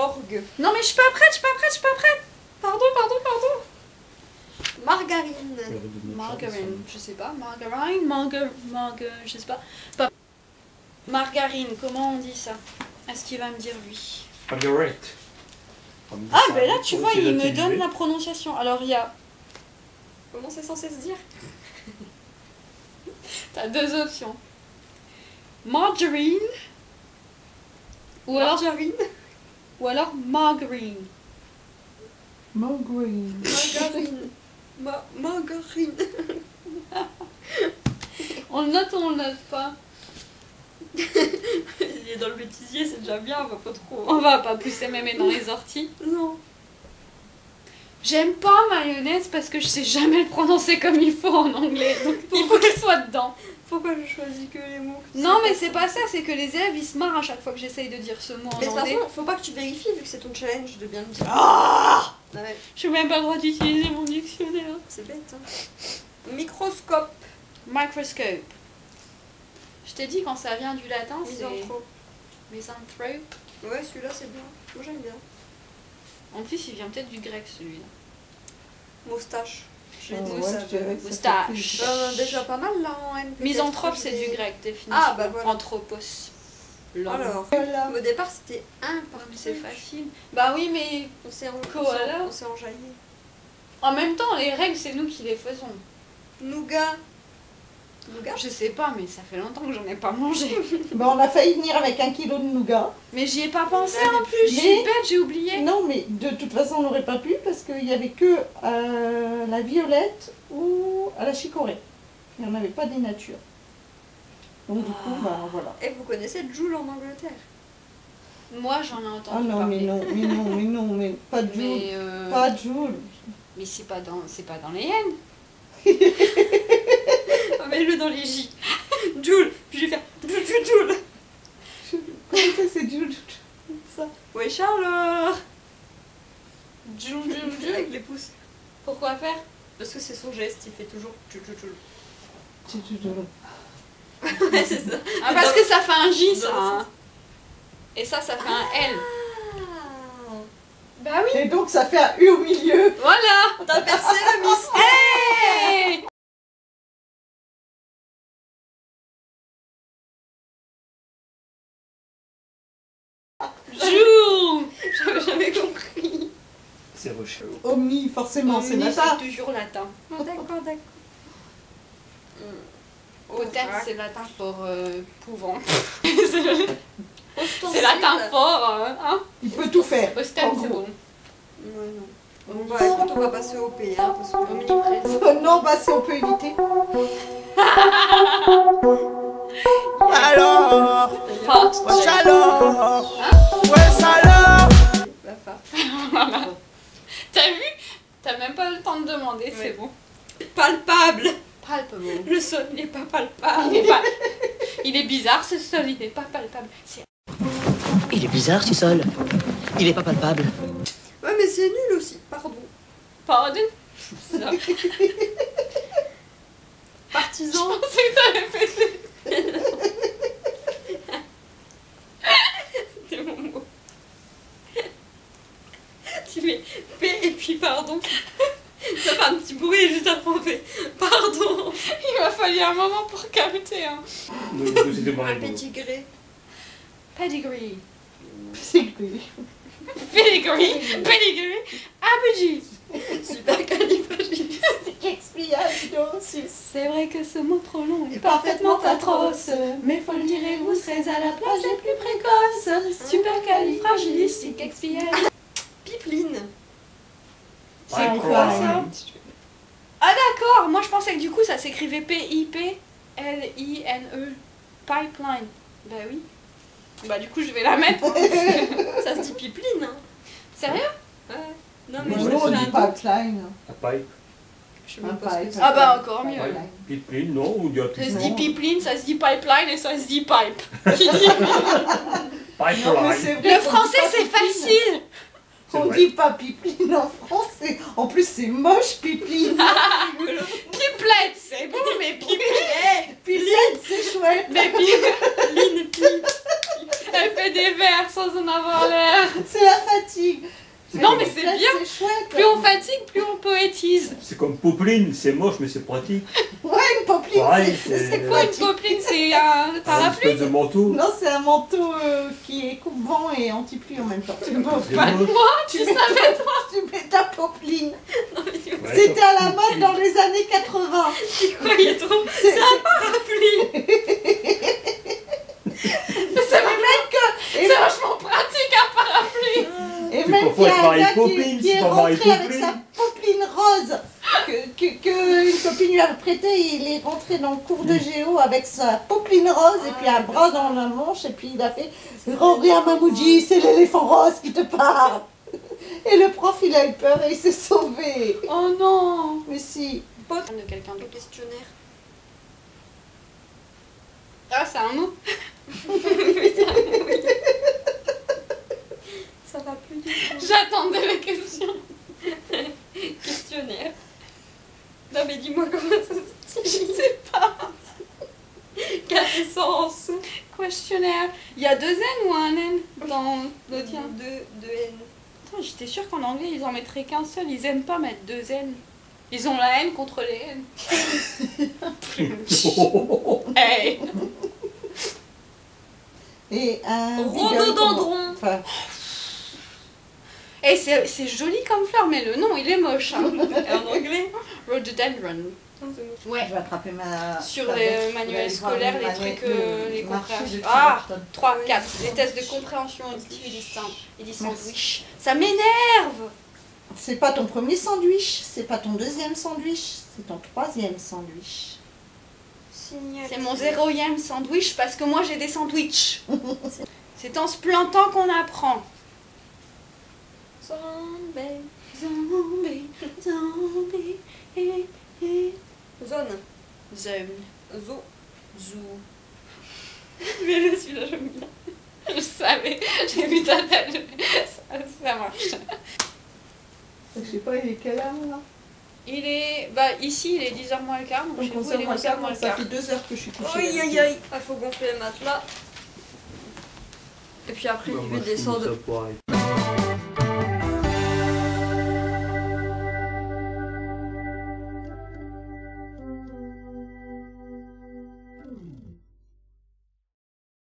Morgue. Non mais je suis pas prête. Pardon. Margarine. Margarine, je sais pas. Je sais pas. Margarine, comment on dit ça? Est-ce qu'il va me dire lui? Marguerite. Ah ben là tu vois, il me donne la prononciation. Alors il y a... Comment c'est censé se dire? T'as deux options. Margarine ou alors Margarine. margarine. Margarine. Margarine. Margarine. On le note ou on le note pas? Il est dans le bêtisier, c'est déjà bien, on va pas trop. On va pas pousser mémé dans les orties. Non. J'aime pas mayonnaise parce que je sais jamais le prononcer comme il faut en anglais. Donc il faut qu'il soit dedans. Pourquoi je choisis que les mots? Non mais c'est pas ça, c'est que les élèves ils se marrent à chaque fois que j'essaye de dire ce mot en Mais de toute anglais. façon, faut pas que tu vérifies vu que c'est ton challenge de bien le dire. Ah, Ouais, je n'ai même pas le droit d'utiliser mon dictionnaire. c'est bête. Hein. Microscope. Microscope. Je t'ai dit quand ça vient du latin, c'est Misanthrope. misanthrope. Ouais, celui-là c'est bien. Moi j'aime bien. En plus, il vient peut-être du grec celui-là. Moustache. J'ai Oh, dit ouais, ça. je dirais que ça Moustache. fait Déjà pas mal là en NP. Misanthrope, c'est du grec, définitivement. Ah, bah voilà. Anthropos. L'homme. Alors, Voilà. au départ c'était un par C'est truc. facile. Bah oui, mais On s'est Koala. enjaillé. en même temps, les règles, c'est nous qui les faisons. Nougat. Nougat. Je sais pas, mais ça fait longtemps que j'en ai pas mangé. Bon, on a failli venir avec 1 kilo de nougat. Mais j'y ai pas pensé Ouais, en plus, je suis mais- bête, j'ai oublié. Non, mais de toute façon, on n'aurait pas pu parce qu'il n'y avait que la violette ou à la chicorée. Il n'y en avait pas des natures. Donc, du coup, bah voilà. Et vous connaissez Joule en Angleterre? Moi, j'en ai Ah entendu non, parler. mais pas de Joule. Mais, Pas de Joule. mais c'est pas dans les hyènes. Mets-le dans les J. Joule. Puis je vais faire Joule. Comment ça, c'est Joule? Ça. Ouais, Charles. Joule. Avec les pouces. Pourquoi faire? Parce que c'est son geste, il fait toujours Joule. Joule. Ouais, c'est ça. Ah, parce que ça fait un J, ça. Dans le Hein. Et ça fait un L. Ah. Bah oui. Et donc, ça fait un U au milieu. Voilà. T'as percé le mystère. Hey. Joule. J'avais jamais compris. C'est rocheux. Omni, forcément, c'est Omni, latin. c'est toujours latin. D'accord. Peut-être c'est latin pour pouvant. Ostensile. C'est latin fort, hein. Il peut tout faire. Ostend, en c'est gros. bon. Ouais, non. Bon, bah écoute, on va passer au P, hein, parce que Omniprésent. Non, bah si on peut éviter. Alors, Fort. wesh alors, wesh alors. la fa. T'as vu? T'as même pas le temps de demander, c'est Ouais. bon. Palpable. Palpable. Le sol n'est pas palpable. Il est bizarre ce sol, il n'est pas palpable. C'est- Il est bizarre ce sol. Il est pas palpable. Ouais, mais c'est nul aussi, pardon. Pardon? Ça. Partisan. Je pensais que t'avais fait ça. C'était mon mot. Tu fais P et puis pardon. Ça fait un petit bruit juste après on fait pardon. Il m'a fallu un moment pour capter. Hein. C'était bon. Un petit gré. Pedigree. Pedigree. Pedigree. Pedigree. Apogee. Super califragilistique. C'est vrai que ce mot trop long est parfaitement atroce. Mais faut le dire et vous serez à la place des plus précoces. Supercalifragilistique expialidocious. Pipeline. C'est quoi ça? Ah d'accord, moi je pensais que du coup ça s'écrivait P-I-P-L-I-N-E. Pipeline. Bah oui. Bah du coup je vais la mettre. Ça se dit pipeline, hein. Sérieux? Ouais. Non, mais Nous, je on sais dit pipeline. La pipe. Je sais même pas ce que c'est. Ah bah encore mieux. Pipe. Pipeline, non, ou il y a Ça se pipeline. dit pipeline, ça se dit pipeline et ça se dit pipe. Qui dit? Non, mais Pipeline. c'est vrai Le qu'on dit français pas c'est pipeline. facile. C'est On vrai. dit pas pipeline en français. En plus, c'est moche, pipeline. Pipelette, c'est bon, mais pipelette. Pipeline, c'est chouette. Mais pipelette, elle fait des vers sans en avoir l'air. C'est la fatigue. Non, mais c'est Là, bien. C'est chouette. Plus on fatigue, plus on poétise. C'est comme popeline, c'est moche mais c'est pratique. Ouais, une popeline, Pareil, c'est Quoi, une pratique. popeline, c'est un Un parapluie? espèce de manteau. Non, c'est un manteau qui est coupe-vent et anti-pluie en même temps. C'est moche. Tu savais toi? Tu mets ta popeline. Ouais, C'était à la mode dans les années 80. Tu croyais trop? C'est Parapluie. C'est vachement pratique un parapluie. Et Tu même confonds qu'il y a avec un Marie gars Poppins, qui est c'est pas Marie rentré avec Poppins. sa popeline rose que une copine lui a prêté. Il est rentré dans le cours de géo avec sa popeline rose et puis un bras dans la manche et puis il a fait « Regarde Mamouji, c'est l'éléphant rose qui te parle !» Et le prof il a eu peur et il s'est sauvé. Oh non. Mais si. De quelqu'un d'autre. Questionnaire. Ah, c'est un mot. Ça va plus du tout. J'attendais la question. Questionnaire. Non mais dis-moi comment ça se dit. Je sais pas. Quintessence. Questionnaire. Il y a 2 N ou un N dans le tien? Deux N. Attends, j'étais sûre qu'en anglais ils en mettraient qu'un seul. Ils aiment pas mettre 2 N. Ils ont la haine contre les N. Hey. Et un Rhododendron. Enfin, Et c'est joli comme fleur, mais le nom il est moche. Hein. Et en anglais. Rhododendron. Ouais. je vais attraper ma... Sur tablette. les Vous allez manuels voir scolaires, le les manuel trucs, de les marché compréhensions. de Ah, Clifton. 3, 4. Les tests de compréhension auditive et des sandwichs. Ça m'énerve. C'est pas ton premier sandwich, c'est pas ton deuxième sandwich, c'est ton troisième sandwich. C'est mon 0e sandwich parce que moi j'ai des sandwichs. C'est en se plantant qu'on apprend. Zombie. Zombie, zombie, eh, eh. Zone. Zone. Zo. Zoo. Mais là, celui-là, j'aime bien. Je savais, j'ai vu ta tête. Ça marche. Je sais pas, il est quelle heure là? Il est. Bah, ici, il est 10h moins le quart. Donc, Donc chez on vous, se il est regarde, 11h moins le ça quart. fait 2 heures que je suis couchée. Aïe aïe aïe. Ah, faut gonfler le matelas. Et puis après, Bah, je moi, vais je finis descendre. ça pour arrêter.